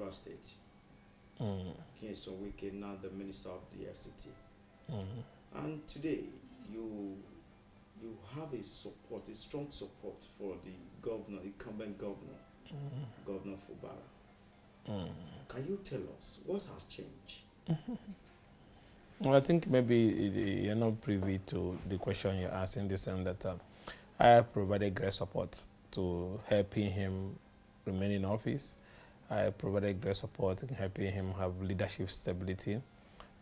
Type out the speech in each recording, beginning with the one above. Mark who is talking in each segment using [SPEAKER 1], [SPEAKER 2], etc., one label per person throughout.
[SPEAKER 1] Kwara State. Yes, Wike, now the Minister of the FCT. And today, you have a support, a strong support for the governor, incumbent governor, Governor Fubara. Can you tell us what has changed?
[SPEAKER 2] Well, I think maybe you're not privy to the question you're asking, the sense that I provided great support to helping him remain in office. I provided great support in helping him have leadership stability.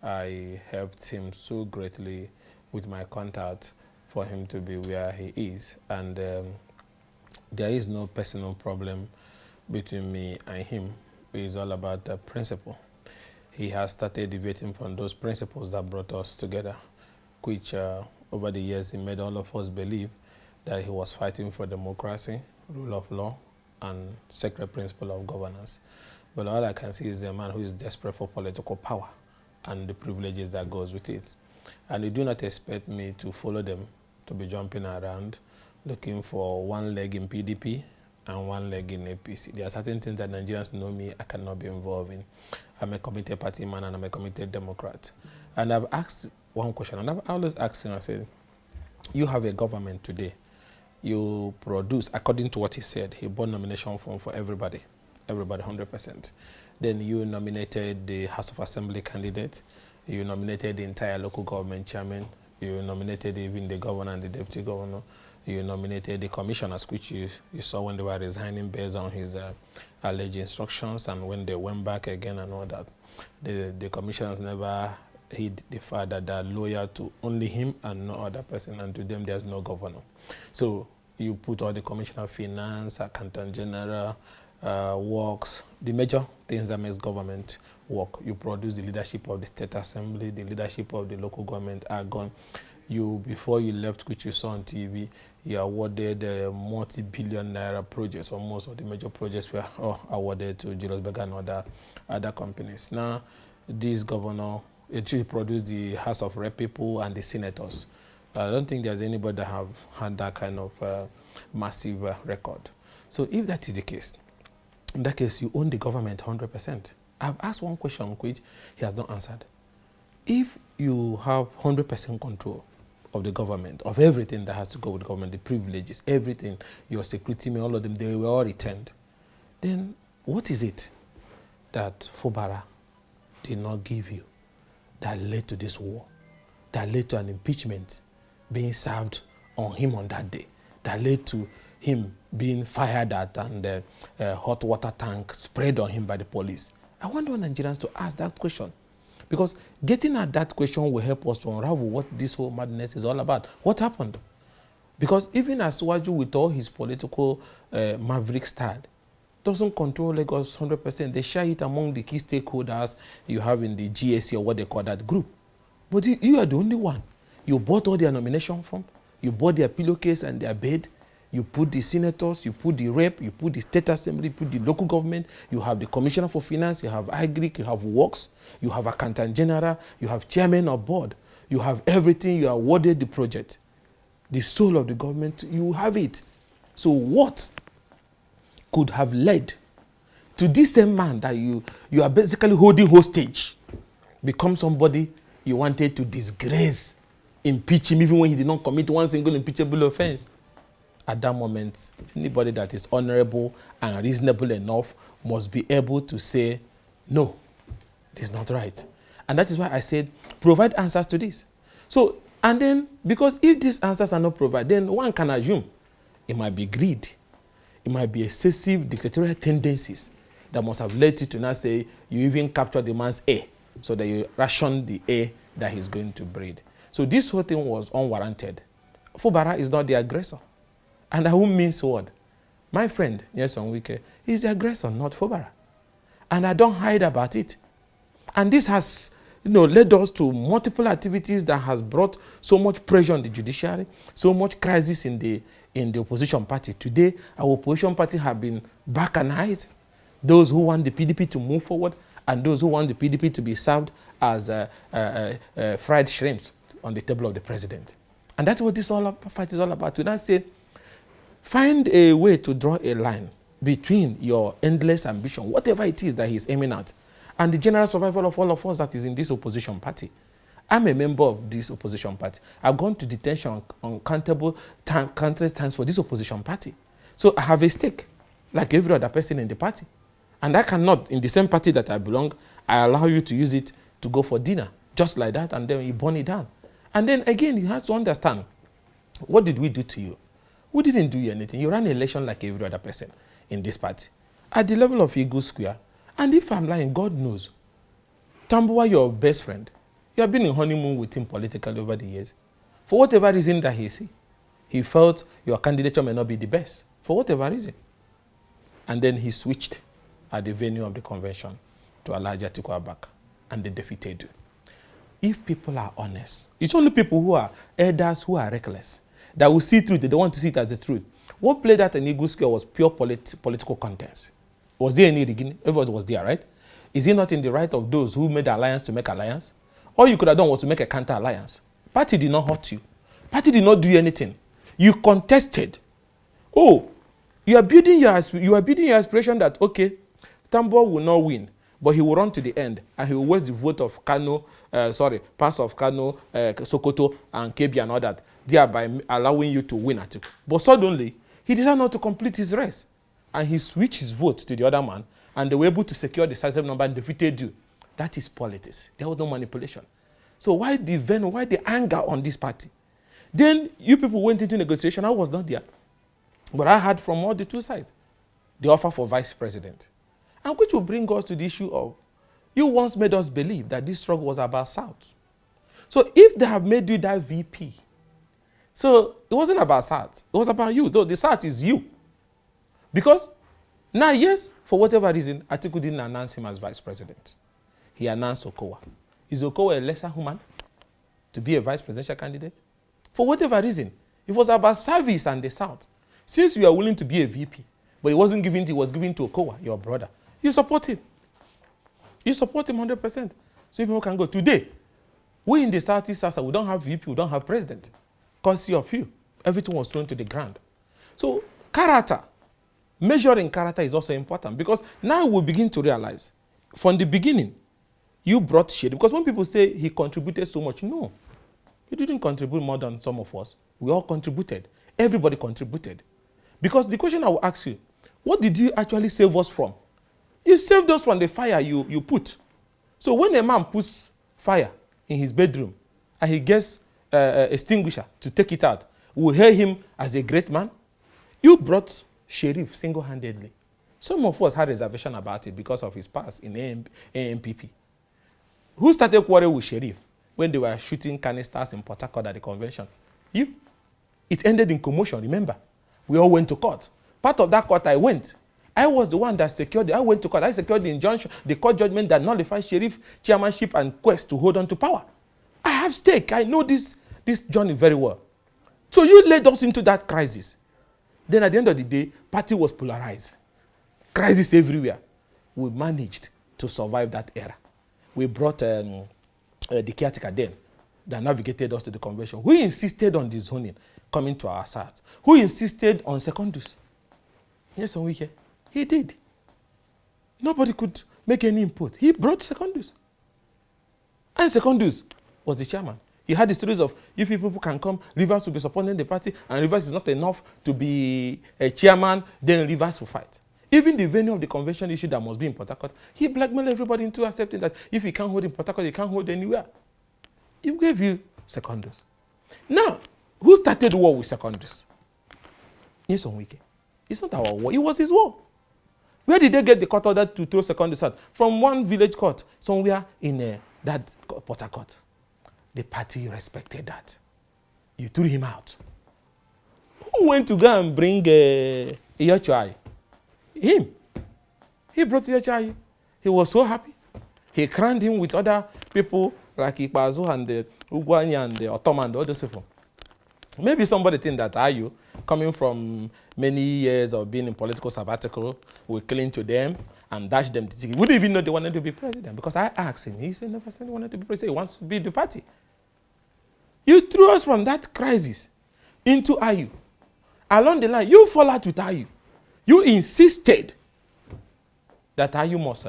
[SPEAKER 2] I helped him so greatly with my contact for him to be where he is. And there is no personal problem between me and him. It's all about the principle. He has started deviating from those principles that brought us together, which over the years he made all of us believe that he was fighting for democracy, rule of law, and sacred principle of governance. But all I can see is a man who is desperate for political power and the privileges that goes with it. And you do not expect me to follow them, to be jumping around, looking for one leg in PDP and one leg in APC. There are certain things that Nigerians know me, I cannot be involved in. I'm a committed party man and I'm a committed Democrat. And I've asked one question, and I've always asked him, I said, you have a government today. You produce, according to what he said, he bought nomination form for everybody 100%. Then you nominated the House of Assembly candidate, you nominated the entire local government chairman, you nominated even the governor and the deputy governor, you nominated the commissioners, which you saw when they were resigning based on his alleged instructions, and when they went back again and all that. The commissioners never hid the fact that they're loyal to only him and no other person, and to them there's no governor. So you put all the commissioner of finance, accountant general, works, the major things that makes government work. You produce the leadership of the state assembly, the leadership of the local government are gone. You, before you left, which you saw on TV, you awarded multi-billion naira projects, or most of the major projects were awarded to Julius Berger and other companies. Now, this governor actually produced the House of Rep people and the senators. I don't think there's anybody that have had that kind of massive record. So if that is the case, in that case, you own the government 100%. I've asked one question which he has not answered. If you have 100% control of the government, of everything that has to go with government, the privileges, everything, your security men, all of them, they were all returned, then what is it that Fubara did not give you that led to this war, that led to an impeachment being served on him on that day, that led to him being fired at and hot water tank sprayed on him by the police? I want all Nigerians to ask that question, because getting at that question will help us to unravel what this whole madness is all about. What happened? Because even as Waju, with all his political maverick style, doesn't control Lagos 100%. They share it among the key stakeholders you have in the GSC, or what they call that group. But you are the only one. You bought all their nomination form, you bought their pillowcase and their bed, you put the senators, you put the rep, you put the state assembly, you put the local government, you have the commissioner for finance, you have agric, you have works, you have accountant general, you have chairman of board, you have everything, you awarded the project. The soul of the government, you have it. So what could have led to this same man that you are basically holding hostage become somebody you wanted to disgrace, impeach him even when he did not commit one single impeachable offense? At that moment, anybody that is honorable and reasonable enough must be able to say, no, this is not right. And that is why I said, provide answers to this. So, and then, because if these answers are not provided, then one can assume it might be greed. It might be excessive dictatorial tendencies that must have led you to now say, you even capture the man's air, so that you ration the air that he's going to breathe. So this whole thing was unwarranted. Fubara is not the aggressor. And I won't mince word. My friend, Nyesom Wike, is the aggressor, not Fubara. And I don't hide about it. And this has led us to multiple activities that has brought so much pressure on the judiciary, so much crisis in the opposition party. Today, our opposition party have been balkanized. Those who want the PDP to move forward and those who want the PDP to be served as fried shrimps on the table of the president. And that's what this fight is all about. To now say, find a way to draw a line between your endless ambition, whatever it is that he's aiming at, and the general survival of all of us that is in this opposition party. I'm a member of this opposition party. I've gone to detention countless times for this opposition party. So I have a stake, like every other person in the party. And I cannot, in the same party that I belong, I allow you to use it to go for dinner, just like that, and then you burn it down. And then again, you have to understand, what did we do to you? We didn't do you anything. You ran an election like every other person in this party. At the level of Eagle Square, and if I'm lying, God knows, Tambuwa, your best friend, you have been in honeymoon with him politically over the years. For whatever reason that he felt your candidature may not be the best, for whatever reason. And then he switched at the venue of the convention to Atiku Abubakar, and they defeated you. If people are honest, it's only people who are elders, who are reckless, that will see truth. They don't want to see it as the truth. What played out in Eagle Square was pure political contest. Was there any rigging? Everybody was there, right? Is it not in the right of those who made the alliance to make alliance? All you could have done was to make a counter alliance. Party did not hurt you. Party did not do anything. You contested. Oh, you are building your aspiration that, okay, Tambuwa will not win, but he will run to the end, and he will waste the vote of parts of Kano, Sokoto, and Kebbi and all that, thereby allowing you to win Atiku. But suddenly, he decided not to complete his race, and he switched his vote to the other man, and they were able to secure the decisive number and defeated you. That is politics. There was no manipulation. So why the venom, why the anger on this party? Then you people went into negotiation. I was not there. But I heard from all the two sides the offer for vice president. And which will bring us to the issue of, you once made us believe that this struggle was about South. So if they have made you that VP, so it wasn't about South, it was about you. So the South is you. Because now, yes, for whatever reason, Atiku didn't announce him as vice president. He announced Okowa. Is Okowa a lesser human to be a vice presidential candidate? For whatever reason, it was about service and the South. Since you are willing to be a VP, but it wasn't given to you, it was given to Okowa, your brother, you support him. You support him 100%. So people can go. Today, we in the Southeast South, we don't have VP, we don't have president. Courtesy of you. Everything was thrown to the ground. So character, measuring character is also important, because now we begin to realize, from the beginning, you brought shade. Because when people say he contributed so much, no. He didn't contribute more than some of us. We all contributed. Everybody contributed. Because the question I will ask you, what did you actually save us from? You saved us from the fire you put. So when a man puts fire in his bedroom and he gets an extinguisher to take it out, we'll hail him as a great man. You brought Sheriff single-handedly. Some of us had reservation about it because of his past in AMPP. Who started quarreling with Sheriff when they were shooting canisters in Port Harcourt at the convention? You. It ended in commotion, remember? We all went to court. Part of that court I went. I was the one that secured it. I went to court. I secured the injunction, the court judgment that nullified Sheriff chairmanship and quest to hold on to power. I have stake. I know this journey very well. So you led us into that crisis. Then at the end of the day, party was polarized. Crisis everywhere. We managed to survive that era. We brought the caretaker then that navigated us to the convention. Who insisted on the zoning coming to our side? Who insisted on secondus? Yes, on Wike. He did. Nobody could make any input. He brought secondus. And secondus was the chairman. He had the stories of, if people can come, Rivers will be supporting the party, and Rivers is not enough to be a chairman, then Rivers will fight. Even the venue of the convention issue that must be in Port Harcourt, he blackmailed everybody into accepting that if he can't hold in Port Harcourt, he can't hold anywhere. He gave you secondus. Now, who started war with secondus? Yes, on Wike. It's not our war. It was his war. Where did they get the court order to throw secondus out? From one village court, somewhere in that Port Harcourt. The party respected that. You threw him out. Who went to go and bring Iyochai? Him. He brought Iyochai. He was so happy. He crowned him with other people like Ikpazu and Ugochinyere and Ottoman and all those people. Maybe somebody think that Ayu, coming from many years of being in political sabbatical, will cling to them and dash them to ticket. We wouldn't even know they wanted to be president, because I asked him. He said never said he wanted to be president. He wants to be the party. You threw us from that crisis into Ayu. Along the line, you fall out with Ayu. You insisted that Ayu must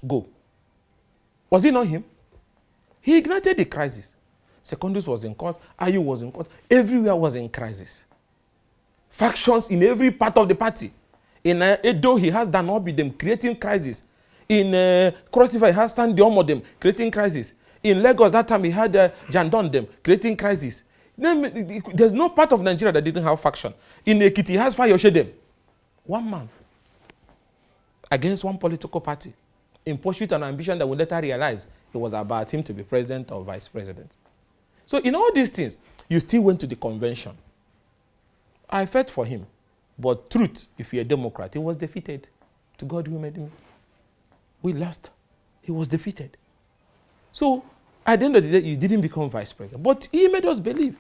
[SPEAKER 2] go. Was it not him? He ignited the crisis. Secondus was in court. Ayu was in court. Everywhere was in crisis. Factions in every part of the party. In Edo, he has Danobi, them creating crisis. In Cross River, he has Sandy Omo, them creating crisis. In Lagos, that time, he had Jandon, them creating crisis. There's no part of Nigeria that didn't have faction. In Ekiti, he has Fayoshe, them. One man against one political party in pursuit and ambition that we later realize it was about him to be president or vice president. So in all these things, you still went to the convention. I fought for him. But truth, if you're a Democrat, he was defeated. To God who made me. We lost. He was defeated. So at the end of the day, he didn't become vice president. But he made us believe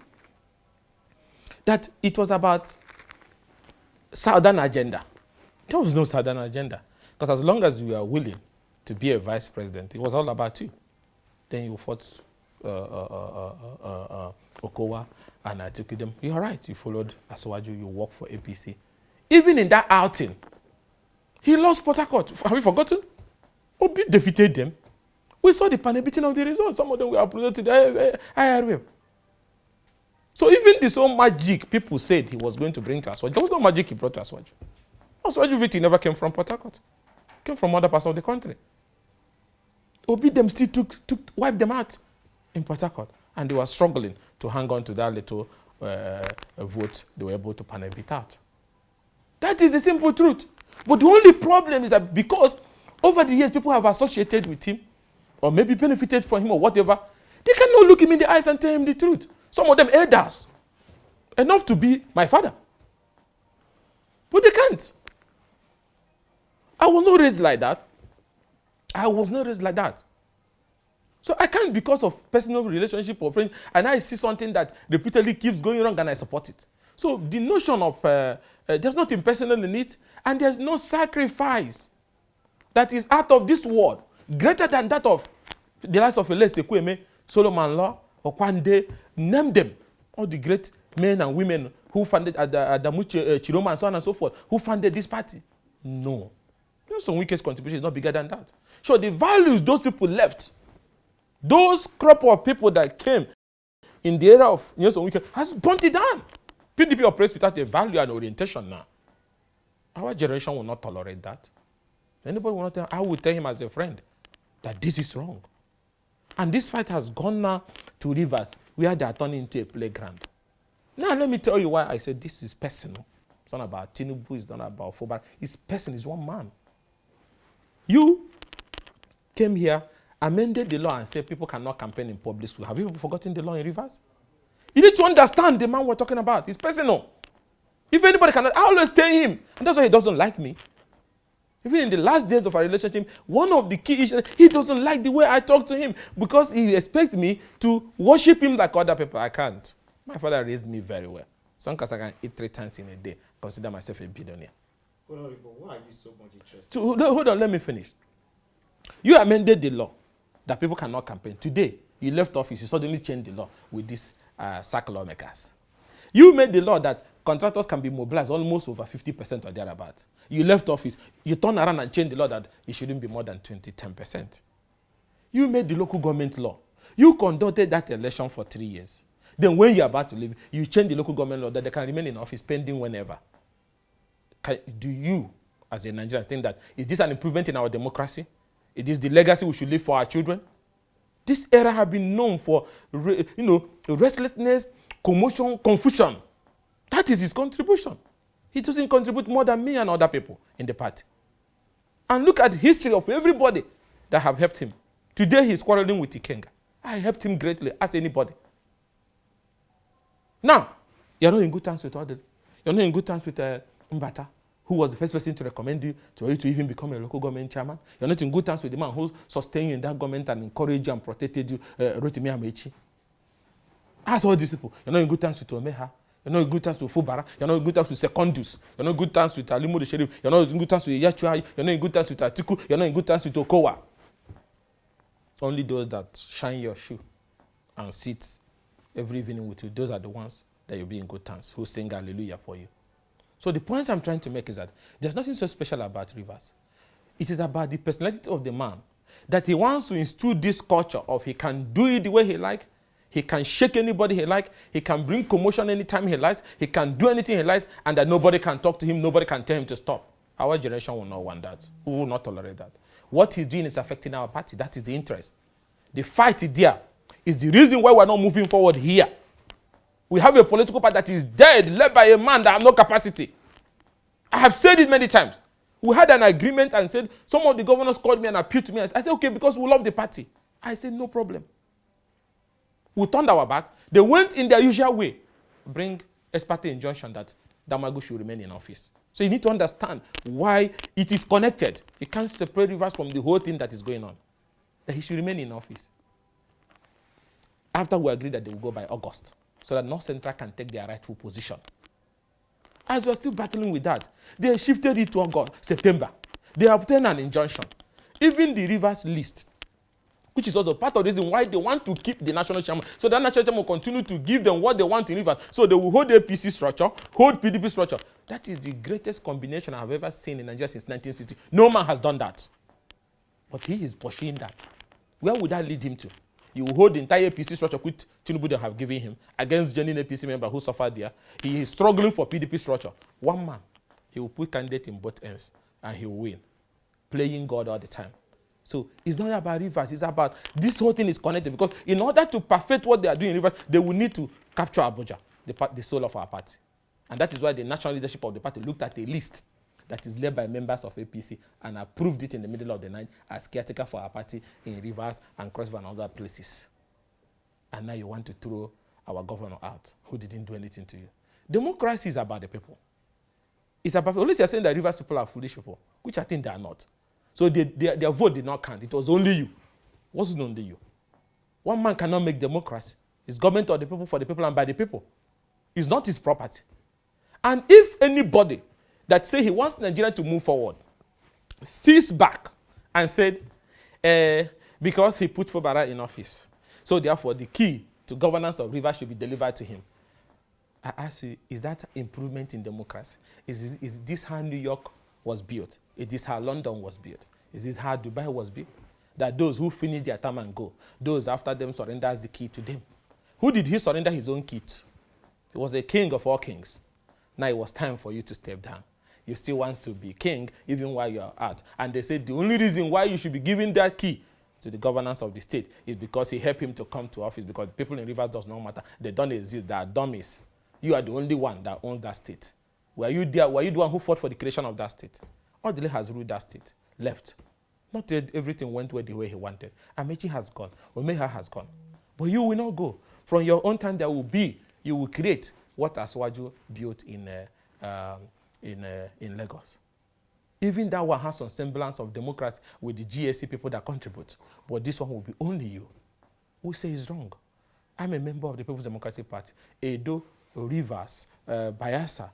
[SPEAKER 2] that it was about Southern agenda. There was no Southern agenda. Because as long as you are willing to be a vice president, it was all about you. Then you fought Okowa and Atiku them. You're right. You followed Aswaju. You worked for APC. Even in that outing, he lost Port Harcourt. Have you forgotten? Obi defeated them. We saw the panel-beating of the results. Some of them were uploaded to the IRM. So even this whole magic people said he was going to bring to Aswaju, there was no magic he brought to Aswaju. Aswaju victory never came from Port Harcourt. It came from other parts of the country. Obi them still wiped them out in Port Harcourt. And they were struggling to hang on to that little vote they were able to panel beat out. That is the simple truth. But the only problem is that because over the years people have associated with him or maybe benefited from him or whatever, they cannot look him in the eyes and tell him the truth. Some of them elders, enough to be my father. But they can't. I was not raised like that. I was not raised like that. So I can't, because of personal relationship or friends, and I see something that repeatedly keeps going wrong and I support it. So the notion of there's nothing personal in it, and there's no sacrifice that is out of this world greater than that of the likes of Ele Sekweme, Solomon Law, Okwande, name them, all the great men and women who founded Adamu Chiroma and so on and so forth, who founded this party. No. Some Wike's contribution is not bigger than that. So the values those people left, those crop of people that came in the era of Nelson Wike has burnt it down. PDP operates without a value and orientation now. Our generation will not tolerate that. Anybody will not tell, I will tell him as a friend that this is wrong. And this fight has gone now to rivers where they are turning into a playground. Now let me tell you why I said this is personal. It's not about Tinubu, it's not about Fobara. It's personal, it's one man. You came here, amended the law and said people cannot campaign in public school. Have you forgotten the law in Rivers? You need to understand the man we're talking about. It's personal. If anybody cannot, I always tell him. And that's why he doesn't like me. Even in the last days of our relationship, one of the key issues, he doesn't like the way I talk to him because he expects me to worship him like other people. I can't. My father raised me very well. So because I can eat 3 times in a day, consider myself a billionaire.
[SPEAKER 1] Hold on, but why are you so much interested?
[SPEAKER 2] So, hold on, let me finish. You amended the law that people cannot campaign. Today, you left office, you suddenly changed the law with these sack lawmakers. You made the law that contractors can be mobilized almost over 50% or thereabout. You left office, you turn around and change the law that it shouldn't be more than 10%. You made the local government law. You conducted that election for 3 years. Then when you're about to leave, you change the local government law that they can remain in office pending whenever. Do you, as a Nigerian, think that is this an improvement in our democracy? Is this the legacy we should leave for our children? This era has been known for, restlessness, commotion, confusion. That is his contribution. He doesn't contribute more than me and other people in the party. And look at the history of everybody that have helped him. Today he's quarreling with Ikenga. I helped him greatly, as anybody. Now, you're not in good terms with Odile. You're not in good terms with Mbata, who was the first person to recommend you to even become a local government chairman. You're not in good terms with the man who sustained you in that government and encouraged you and protected you, Rotimi Amechi. As all these people, you're not in good terms with Omeha. You're not in good terms with Fubara. You're not in good terms with Secondus. You're not in good terms with Alimu the Sheriff. You're not in good terms with Yachua. You're not in good terms with Atiku. You're not in good terms with Okowa. Only those that shine your shoe and sit every evening with you, those are the ones that you'll be in good terms, who sing hallelujah for you. So the point I'm trying to make is that there's nothing so special about Rivers. It is about the personality of the man, that he wants to instill this culture of he can do it the way he likes, he can shake anybody he likes, he can bring commotion anytime he likes, he can do anything he likes, and that nobody can talk to him, nobody can tell him to stop. Our generation will not want that. We will not tolerate that. What he's doing is affecting our party. That is the interest. The fight is there. Is the reason why we're not moving forward here. We have a political party that is dead, led by a man that has no capacity. I have said it many times. We had an agreement and said, some of the governors called me and appealed to me. I said, okay, because we love the party. I said, no problem. We turned our back. They went in their usual way. Bring ex parte injunction that Damagu should remain in office. So you need to understand why it is connected. You can't separate Rivers from the whole thing that is going on. That he should remain in office. After we agreed that they will go by August, so that North Central can take their rightful position. As we're still battling with that, they shifted it to August, September. They obtained an injunction. Even the Rivers list, which is also part of the reason why they want to keep the national chairman. So that national chairman will continue to give them what they want in Rivers. So they will hold the APC structure, hold PDP structure. That is the greatest combination I've ever seen in Nigeria since 1960. No man has done that. But he is pursuing that. Where would that lead him to? You will hold the entire APC structure which Tinubu they have given him against genuine APC member who suffered there. He is struggling for PDP structure. One man, he will put candidate in both ends and he will win. Playing God all the time. So it's not about Rivers, it's about this whole thing is connected because in order to perfect what they are doing in Rivers, they will need to capture Abuja, the soul of our party. And that is why the national leadership of the party looked at a list that is led by members of APC and approved it in the middle of the night as caretaker for our party in Rivers and Cross River and other places. And now you want to throw our governor out who didn't do anything to you. Democracy is about the people. It's about, unless you're saying that Rivers people are foolish people, which I think they are not. So their vote did not count. It was only you. It wasn't only you. One man cannot make democracy. It's government of the people, for the people, and by the people. It's not his property. And if anybody that say he wants Nigeria to move forward sees back and said, because he put Fubara in office, so therefore the key to governance of Rivers should be delivered to him. I ask you, is that improvement in democracy? Is this how New York was built? Is this how London was built? Is this how Dubai was built? That those who finish their term and go, those after them surrenders the key to them. Who did he surrender his own key to? He was the king of all kings. Now it was time for you to step down. You still want to be king even while you are out. And they said the only reason why you should be giving that key to the governance of the state is because he helped him to come to office, because people in Rivers does not matter. They don't exist. They are dummies. You are the only one that owns that state. Were you there? Were you the one who fought for the creation of that state? Odile has ruled that state. Left. Not everything went the way he wanted. Amechi has gone. Omeha has gone. But you will not go. From your own time, there will be, you will create what Aswaju built in Lagos. Even that one has some semblance of democracy with the GSC people that contribute. But this one will be only you. We say it's wrong. I'm a member of the People's Democratic Party. Edo, Rivers, Bayelsa,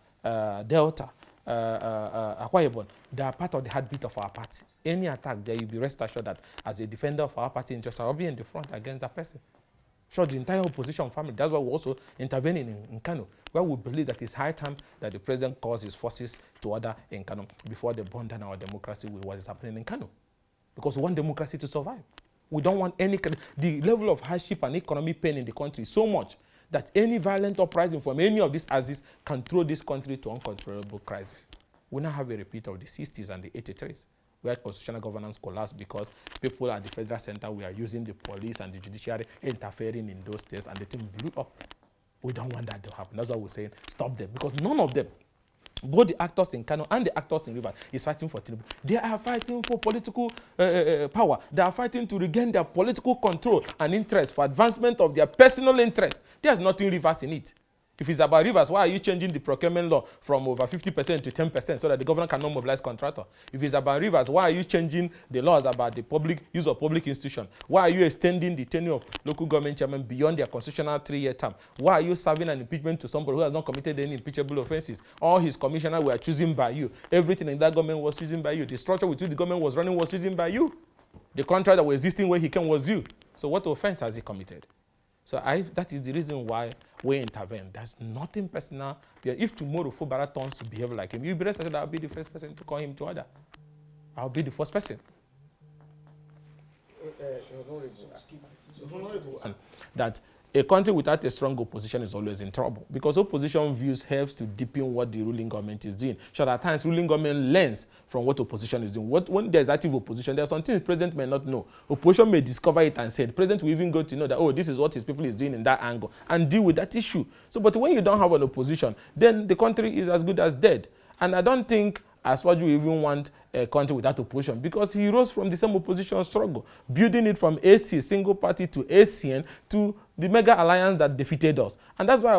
[SPEAKER 2] Delta, Akwa Ibom, they are part of the heartbeat of our party. Any attack there, you'll be rest assured that as a defender of our party interest, I'll be in the front against that person. Sure, the entire opposition family. That's why we're also intervening in Kano, where we believe that it's high time that the president calls his forces to order in Kano before they burn down our democracy with what is happening in Kano. Because we want democracy to survive. We don't want any... The level of hardship and economic pain in the country is so much that any violent uprising from any of these axes can throw this country to uncontrollable crisis. We now have a repeat of the 60s and the 83s, where constitutional governance collapsed because people at the federal center were using the police and the judiciary interfering in those states, and the thing blew up. We don't want that to happen. That's why we're saying stop them, because none of them, both the actors in Kano and the actors in Rivers, is fighting for Tinubu. They are fighting for political power. They are fighting to regain their political control and interest for advancement of their personal interest. There's nothing Rivers in it. If it's about Rivers, why are you changing the procurement law from over 50% to 10% so that the governor cannot mobilize contractor? If it's about Rivers, why are you changing the laws about the public use of public institution? Why are you extending the tenure of local government chairmen beyond their constitutional 3-year term? Why are you serving an impeachment to somebody who has not committed any impeachable offenses? All his commissioners were chosen by you. Everything in that government was chosen by you. The structure with which the government was running was chosen by you. The contract that was existing where he came was you. So what offense has he committed? So that is the reason why we intervene. There's nothing personal. If tomorrow Fubara turns to behave like him, you'll be rest assured I'll be the first person to call him to order. I'll be the first person. That a country without a strong opposition is always in trouble, because opposition views helps to deepen what the ruling government is doing. So at times, ruling government learns from what opposition is doing. When there's active opposition, there's something the president may not know. Opposition may discover it and say, the president will even go to know that, oh, this is what his people is doing in that angle, and deal with that issue. So, but when you don't have an opposition, then the country is as good as dead. And I don't think Aswaju even want a country without opposition, because he rose from the same opposition struggle, building it from AC, single party, to ACN, to the mega alliance that defeated us. And that's why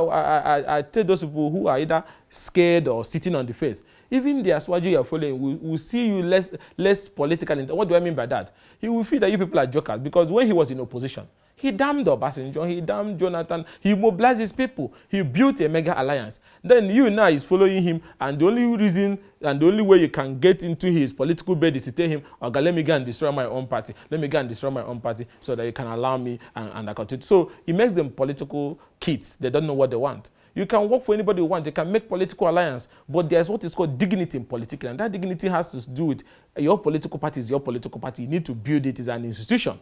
[SPEAKER 2] I tell those people who are either scared or sitting on the fence, even the Aswaju you are following will see you less political. What do I mean by that? He will feel that you people are jokers, because when he was in opposition, he damned Obasanjo, he damned Jonathan, he mobilized his people, he built a mega alliance. Then you now is following him, and the only reason and the only way you can get into his political bed is to tell him, okay, let me go and destroy my own party. Let me go and destroy my own party so that you can allow me and I continue. So it makes them political kids. They don't know what they want. You can work for anybody you want. You can make political alliance, but there's what is called dignity in politics, and that dignity has to do with your political party is your political party. You need to build it as an institution.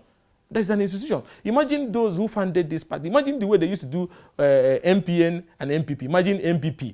[SPEAKER 2] There's an institution. Imagine those who funded this party. Imagine the way they used to do MPN and MPP. Imagine MPP,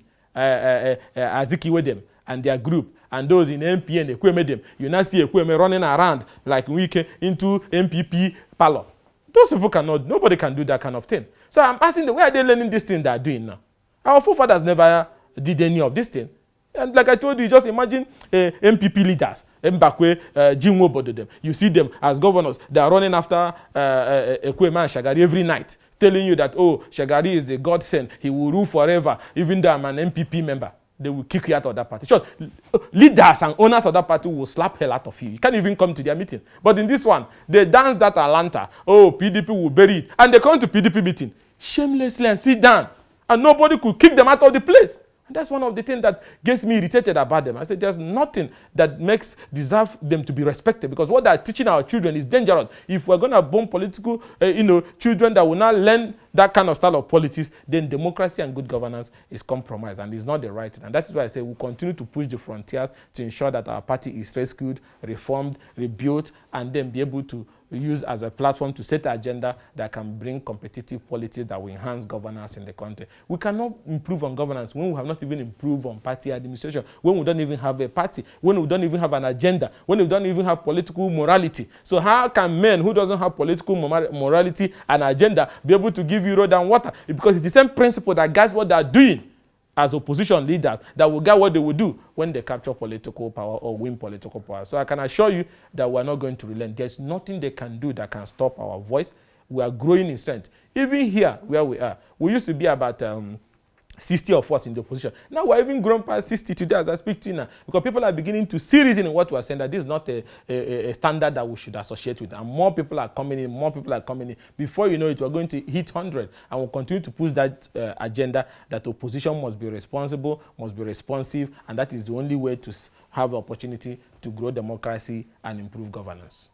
[SPEAKER 2] Azikiwe them and their group, and those in MPN, Ekweme them. You now see Ekweme running around like Wike into MPP parlor. Those people cannot, nobody can do that kind of thing. So I'm asking them, where are they learning this thing they are doing now? Our forefathers never did any of this thing. And like I told you, just imagine MPP leaders, Mbakwe, Jinwo Bododem. You see them as governors. They are running after Ekweme and Shagari every night, telling you that, oh, Shagari is the godsend. He will rule forever, even though I'm an MPP member. They will kick you out of that party. Sure, leaders and owners of that party will slap hell out of you. You can't even come to their meeting. But in this one, they dance that Atlanta. Oh, PDP will bury it. And they come to PDP meeting shamelessly and sit down. And nobody could kick them out of the place. That's one of the things that gets me irritated about them. I said there's nothing that deserve them to be respected, because what they're teaching our children is dangerous. If we're going to bomb political, children that will not learn that kind of style of politics, then democracy and good governance is compromised, and it's not the right thing. And that is why I say we'll continue to push the frontiers to ensure that our party is rescued, reformed, rebuilt, and then be able to use as a platform to set an agenda that can bring competitive policies that will enhance governance in the country. We cannot improve on governance when we have not even improved on party administration, when we don't even have a party, when we don't even have an agenda, when we don't even have political morality. So how can men who doesn't have political morality and agenda be able to give you road and water? Because it's the same principle that guides what they are doing as opposition leaders that will guide what they will do when they capture political power or win political power. So I can assure you that we are not going to relent. There's nothing they can do that can stop our voice. We are growing in strength. Even here where we are, we used to be about 60 of us in the opposition. Now we're even grown past 60 today as I speak to you now, because people are beginning to see reason in what we're saying, that this is not a standard that we should associate with. And more people are coming in, more people are coming in. Before you know it, we're going to hit 100, and we'll continue to push that agenda that opposition must be responsible, must be responsive, and that is the only way to have the opportunity to grow democracy and improve governance.